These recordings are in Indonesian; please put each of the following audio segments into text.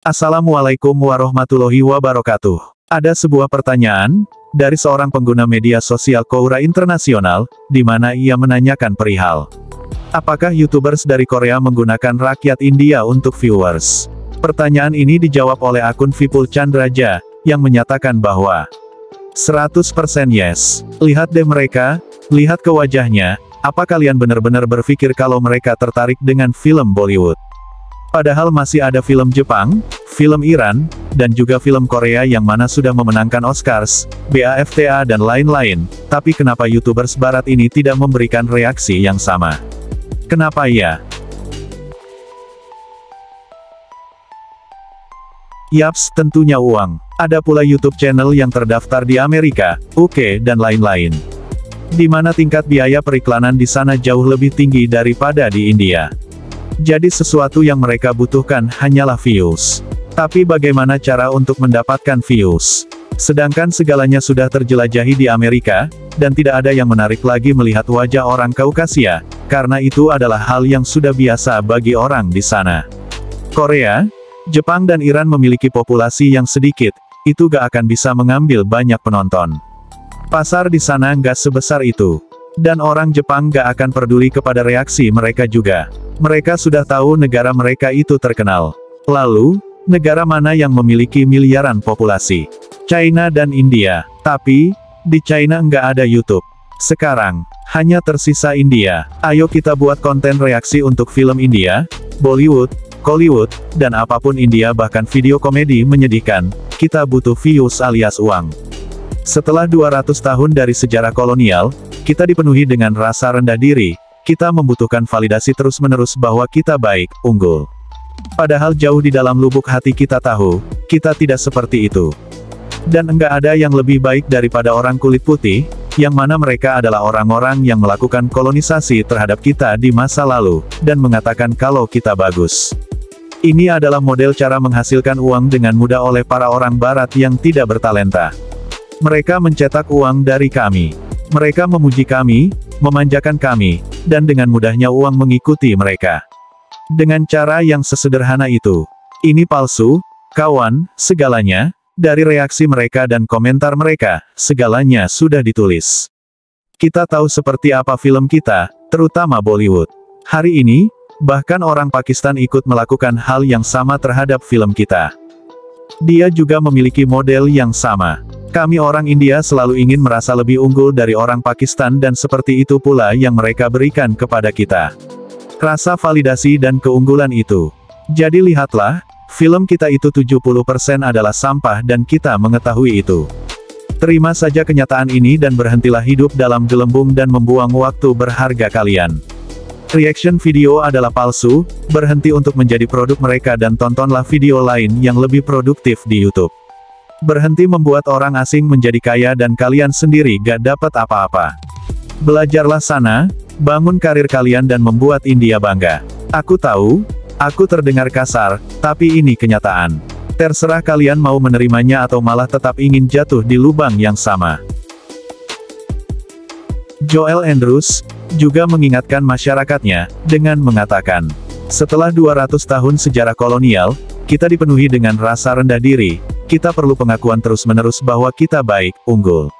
Assalamualaikum warahmatullahi wabarakatuh. Ada sebuah pertanyaan dari seorang pengguna media sosial Quora Internasional, di mana ia menanyakan perihal apakah YouTubers dari Korea menggunakan rakyat India untuk viewers. Pertanyaan ini dijawab oleh akun Vipul Chandraja, yang menyatakan bahwa 100% yes. Lihat deh mereka, lihat ke wajahnya, apa kalian benar-benar berpikir kalau mereka tertarik dengan film Bollywood? Padahal masih ada film Jepang, film Iran, dan juga film Korea yang mana sudah memenangkan Oscars, BAFTA dan lain-lain, tapi kenapa YouTubers barat ini tidak memberikan reaksi yang sama? Kenapa ya? Yaps, tentunya uang. Ada pula YouTube channel yang terdaftar di Amerika, UK, dan lain-lain. Di mana tingkat biaya periklanan di sana jauh lebih tinggi daripada di India. Jadi sesuatu yang mereka butuhkan hanyalah views. Tapi bagaimana cara untuk mendapatkan views? Sedangkan segalanya sudah terjelajahi di Amerika, dan tidak ada yang menarik lagi melihat wajah orang Kaukasia, karena itu adalah hal yang sudah biasa bagi orang di sana. Korea, Jepang dan Iran memiliki populasi yang sedikit, itu gak akan bisa mengambil banyak penonton. Pasar di sana gak sebesar itu. Dan orang Jepang gak akan peduli kepada reaksi mereka juga. Mereka sudah tahu negara mereka itu terkenal. Lalu, negara mana yang memiliki miliaran populasi? China dan India. Tapi, di China nggak ada YouTube. Sekarang, hanya tersisa India. Ayo kita buat konten reaksi untuk film India, Bollywood, Kollywood, dan apapun India bahkan video komedi menyedihkan. Kita butuh views alias uang. Setelah 200 tahun dari sejarah kolonial, kita dipenuhi dengan rasa rendah diri. Kita membutuhkan validasi terus-menerus bahwa kita baik, unggul. Padahal jauh di dalam lubuk hati kita tahu, kita tidak seperti itu. Dan enggak ada yang lebih baik daripada orang kulit putih, yang mana mereka adalah orang-orang yang melakukan kolonisasi terhadap kita di masa lalu, dan mengatakan kalau kita bagus. Ini adalah model cara menghasilkan uang dengan mudah oleh para orang barat yang tidak bertalenta. Mereka mencetak uang dari kami. Mereka memuji kami, memanjakan kami, dan dengan mudahnya uang mengikuti mereka. Dengan cara yang sesederhana itu. Ini palsu, kawan, segalanya, dari reaksi mereka dan komentar mereka, segalanya sudah ditulis. Kita tahu seperti apa film kita, terutama Bollywood. Hari ini, bahkan orang Pakistan ikut melakukan hal yang sama terhadap film kita. Dia juga memiliki model yang sama. Kami orang India selalu ingin merasa lebih unggul dari orang Pakistan dan seperti itu pula yang mereka berikan kepada kita. Rasa validasi dan keunggulan itu. Jadi lihatlah, film kita itu 70% adalah sampah dan kita mengetahui itu. Terima saja kenyataan ini dan berhentilah hidup dalam gelembung dan membuang waktu berharga kalian. Reaction video adalah palsu, berhenti untuk menjadi produk mereka dan tontonlah video lain yang lebih produktif di YouTube. Berhenti membuat orang asing menjadi kaya dan kalian sendiri gak dapat apa-apa. Belajarlah sana, bangun karir kalian dan membuat India bangga. Aku tahu, aku terdengar kasar, tapi ini kenyataan. Terserah kalian mau menerimanya atau malah tetap ingin jatuh di lubang yang sama. Joel Andrews juga mengingatkan masyarakatnya, dengan mengatakan, setelah 200 tahun sejarah kolonial, kita dipenuhi dengan rasa rendah diri. Kita perlu pengakuan terus-menerus bahwa kita baik, unggul.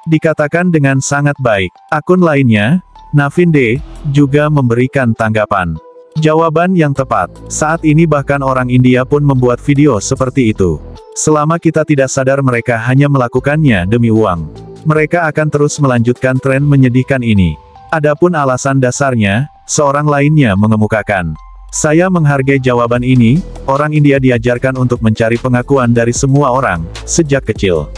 Dikatakan dengan sangat baik. Akun lainnya, Navin D, juga memberikan tanggapan. Jawaban yang tepat. Saat ini bahkan orang India pun membuat video seperti itu. Selama kita tidak sadar mereka hanya melakukannya demi uang. Mereka akan terus melanjutkan tren menyedihkan ini. Adapun alasan dasarnya, seorang lainnya mengemukakan. Saya menghargai jawaban ini, orang India diajarkan untuk mencari pengakuan dari semua orang, sejak kecil.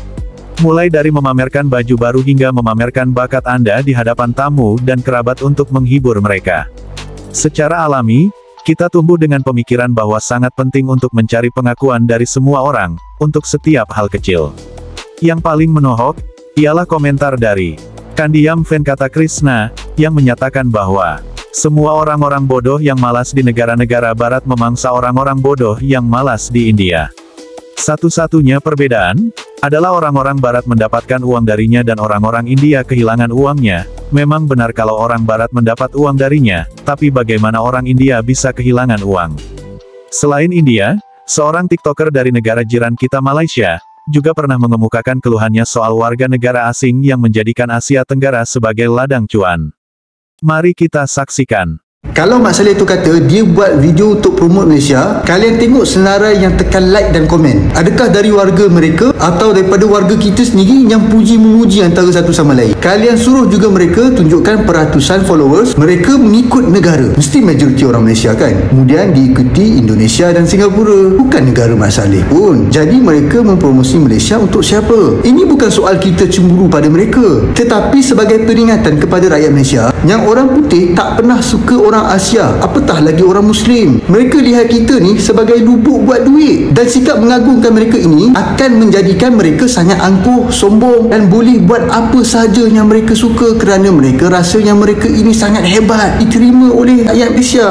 Mulai dari memamerkan baju baru hingga memamerkan bakat Anda di hadapan tamu dan kerabat untuk menghibur mereka. Secara alami, kita tumbuh dengan pemikiran bahwa sangat penting untuk mencari pengakuan dari semua orang, untuk setiap hal kecil. Yang paling menohok, ialah komentar dari Kandiam Venkata Krishna, yang menyatakan bahwa semua orang-orang bodoh yang malas di negara-negara barat memangsa orang-orang bodoh yang malas di India. Satu-satunya perbedaan, adalah orang-orang barat mendapatkan uang darinya dan orang-orang India kehilangan uangnya. Memang benar kalau orang barat mendapat uang darinya, tapi bagaimana orang India bisa kehilangan uang? Selain India, Seorang TikToker dari negara jiran kita Malaysia, juga pernah mengemukakan keluhannya soal warga negara asing yang menjadikan Asia Tenggara sebagai ladang cuan. Mari kita saksikan. Kalau Mak Saleh tu kata dia buat video untuk promote Malaysia, kalian tengok senarai yang tekan like dan komen. Adakah dari warga mereka atau daripada warga kita sendiri yang puji-memuji antara satu sama lain? Kalian suruh juga mereka tunjukkan peratusan followers mereka mengikut negara. Mesti majoriti orang Malaysia kan? Kemudian diikuti Indonesia dan Singapura. Bukan negara Mak Saleh pun. Jadi mereka mempromosi Malaysia untuk siapa? Ini bukan soal kita cemburu pada mereka, tetapi sebagai peringatan kepada rakyat Malaysia yang orang putih tak pernah suka orang Asia, apatah lagi orang Muslim. Mereka lihat kita ni sebagai lubuk buat duit, dan sikap mengagungkan mereka ini akan menjadikan mereka sangat angkuh, sombong dan boleh buat apa sahaja yang mereka suka kerana mereka rasa yang mereka ini sangat hebat, diterima oleh rakyat Malaysia.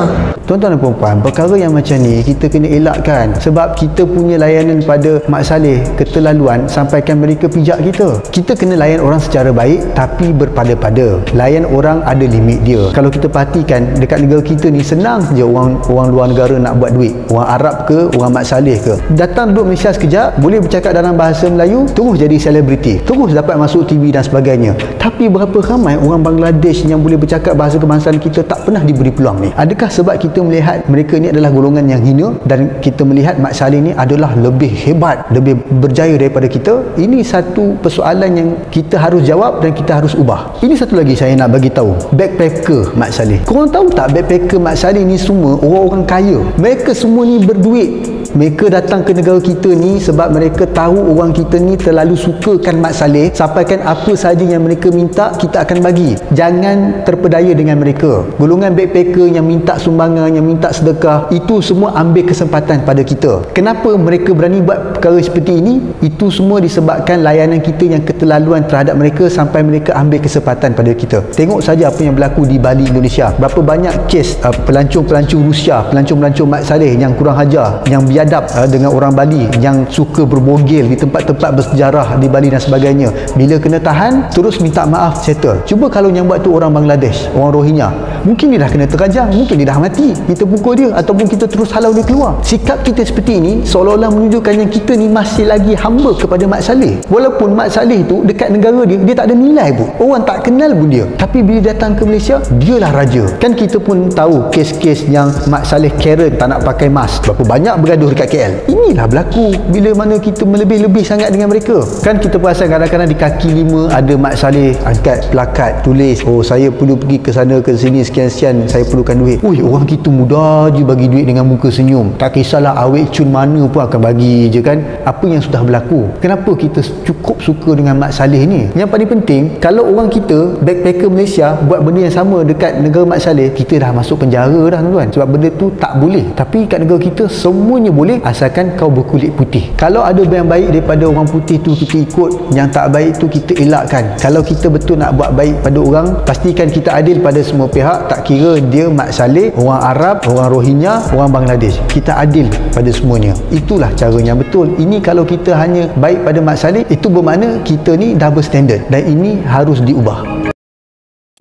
Tuan-tuan dan puan-puan, perkara yang macam ni kita kena elakkan, sebab kita punya layanan pada Mak Saleh keterlaluan sampaikan mereka pijak kita. Kita kena layan orang secara baik tapi berpada-pada. Layan orang ada limit dia. Kalau kita perhatikan dekat negara kita ni senang je orang luar negara nak buat duit. Orang Arab ke, orang Mak Saleh ke, datang duduk Malaysia sekejap, boleh bercakap dalam bahasa Melayu, terus jadi selebriti, terus dapat masuk TV dan sebagainya. Tapi berapa ramai orang Bangladesh yang boleh bercakap bahasa kebangsaan kita tak pernah diberi peluang ni? Adakah sebab kita melihat mereka ni adalah golongan yang hina dan kita melihat Mak Saleh ni adalah lebih hebat, lebih berjaya daripada kita? Ini satu persoalan yang kita harus jawab dan kita harus ubah. Ini satu lagi saya nak bagi tahu, backpacker Mak Saleh. Korang tahu tak backpacker Mak Saleh ni semua orang-orang kaya? Mereka semua ni berduit. Mereka datang ke negara kita ni sebab mereka tahu orang kita ni terlalu sukakan Mak Saleh, sampaikan apa sahaja yang mereka minta kita akan bagi. Jangan terpedaya dengan mereka. Golongan backpacker yang minta sumbangan, yang minta sedekah, itu semua ambil kesempatan pada kita. Kenapa mereka berani buat perkara seperti ini? Itu semua disebabkan layanan kita yang keterlaluan terhadap mereka sampai mereka ambil kesempatan pada kita. Tengok saja apa yang berlaku di Bali, Indonesia. Berapa banyak kes pelancong-pelancong Rusia, pelancong-pelancong Mak Saleh yang kurang ajar, yang biadab dengan orang Bali, yang suka berbogel di tempat-tempat bersejarah di Bali dan sebagainya. Bila kena tahan, terus minta maaf, settle. Cuba kalau yang buat tu orang Bangladesh, orang Rohingya, mungkin dia dah kena terajang, mungkin dia dah mati, kita pukul dia ataupun kita terus halau dia keluar. Sikap kita seperti ini seolah-olah menunjukkan yang kita ni masih lagi hamba kepada Mak Saleh. Walaupun Mak Saleh tu dekat negara dia, dia tak ada nilai pun, orang tak kenal pun dia, tapi bila datang ke Malaysia, dialah raja. Kan kita pun tahu kes-kes yang Mak Saleh Karen tak nak pakai mask, berapa banyak bergaduh dekat KL. Inilah berlaku bila mana kita melebih-lebih sangat dengan mereka. Kan kita perasan kadang-kadang di kaki 5 ada Mak Saleh angkat plakat tulis, oh saya perlu pergi ke sana ke sini sekian-sekian, saya perlukan duit. Ui, orang kita mudah je bagi duit dengan muka senyum, tak kisahlah awet cun mana pun akan bagi je kan. Apa yang sudah berlaku? Kenapa kita cukup suka dengan Mak Saleh ni? Yang paling penting, kalau orang kita backpacker Malaysia buat benda yang sama dekat negara Mak Saleh, kita dah masuk penjara dah tuan-tuan, sebab benda tu tak boleh. Tapi kat negara kita semuanya boleh asalkan kau berkulit putih. Kalau ada yang baik daripada orang putih tu kita ikut, yang tak baik tu kita elakkan. Kalau kita betul nak buat baik pada orang, pastikan kita adil pada semua pihak, tak kira dia Mak Saleh, orang Arab, orang Rohingya, orang Bangladesh. Kita adil pada semuanya. Itulah cara yang betul. Ini kalau kita hanya baik pada Mak Saleh, itu bermakna kita ni double standard, dan ini harus diubah.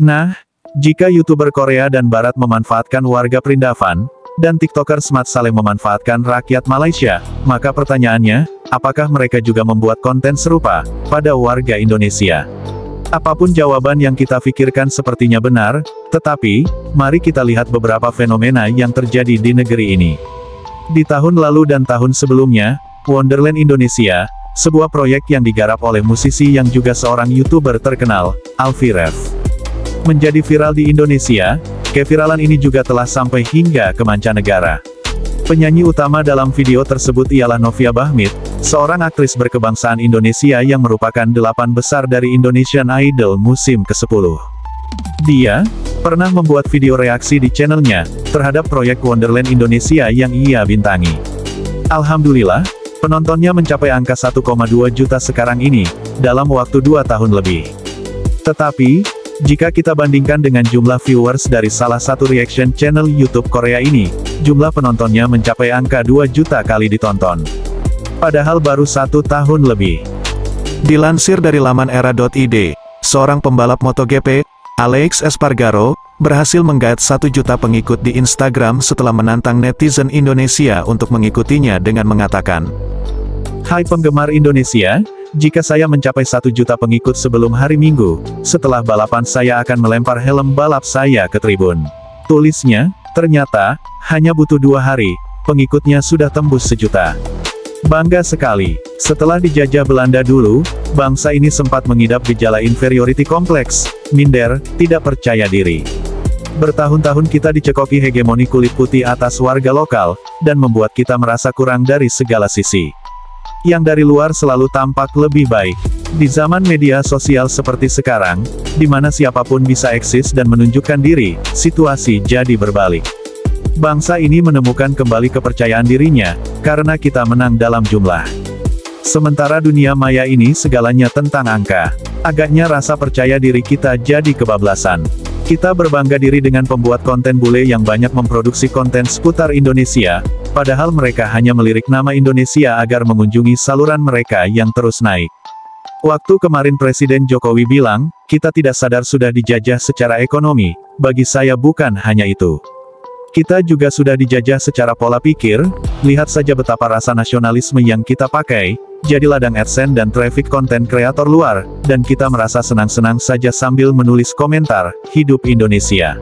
Nah, jika YouTuber Korea dan Barat memanfaatkan warga Perindavan, dan TikTokers Mak Saleh memanfaatkan rakyat Malaysia, maka pertanyaannya, apakah mereka juga membuat konten serupa pada warga Indonesia? Apapun jawaban yang kita pikirkan sepertinya benar, tetapi, mari kita lihat beberapa fenomena yang terjadi di negeri ini. Di tahun lalu dan tahun sebelumnya, Wonderland Indonesia, sebuah proyek yang digarap oleh musisi yang juga seorang YouTuber terkenal, Alfie Rev, menjadi viral di Indonesia. Keviralan ini juga telah sampai hingga ke mancanegara. Penyanyi utama dalam video tersebut ialah Novia Bahmit, seorang aktris berkebangsaan Indonesia yang merupakan 8 besar dari Indonesian Idol musim ke-10. Dia pernah membuat video reaksi di channelnya terhadap proyek Wonderland Indonesia yang ia bintangi. Alhamdulillah, penontonnya mencapai angka 1,2 juta sekarang ini, dalam waktu 2 tahun lebih. Tetapi, jika kita bandingkan dengan jumlah viewers dari salah satu reaction channel YouTube Korea ini, jumlah penontonnya mencapai angka 2 juta kali ditonton. Padahal baru 1 tahun lebih. Dilansir dari laman era.id, seorang pembalap MotoGP, Alex Espargaro berhasil menggait 1 juta pengikut di Instagram setelah menantang netizen Indonesia untuk mengikutinya dengan mengatakan, "Hai penggemar Indonesia, jika saya mencapai 1 juta pengikut sebelum hari Minggu, setelah balapan saya akan melempar helm balap saya ke tribun." Tulisnya, ternyata, hanya butuh 2 hari, pengikutnya sudah tembus 1 juta. Bangga sekali. Setelah dijajah Belanda dulu, bangsa ini sempat mengidap gejala inferiority complex, minder, tidak percaya diri. Bertahun-tahun kita dicekoki hegemoni kulit putih atas warga lokal, dan membuat kita merasa kurang dari segala sisi. Yang dari luar selalu tampak lebih baik. Di zaman media sosial seperti sekarang, di mana siapapun bisa eksis dan menunjukkan diri, situasi jadi berbalik. Bangsa ini menemukan kembali kepercayaan dirinya, karena kita menang dalam jumlah. Sementara dunia maya ini segalanya tentang angka. Agaknya rasa percaya diri kita jadi kebablasan. Kita berbangga diri dengan pembuat konten bule yang banyak memproduksi konten seputar Indonesia, padahal mereka hanya melirik nama Indonesia agar mengunjungi saluran mereka yang terus naik. Waktu kemarin Presiden Jokowi bilang, kita tidak sadar sudah dijajah secara ekonomi, bagi saya bukan hanya itu. Kita juga sudah dijajah secara pola pikir, lihat saja betapa rasa nasionalisme yang kita pakai, jadi ladang AdSense dan traffic konten kreator luar, dan kita merasa senang-senang saja sambil menulis komentar, hidup Indonesia.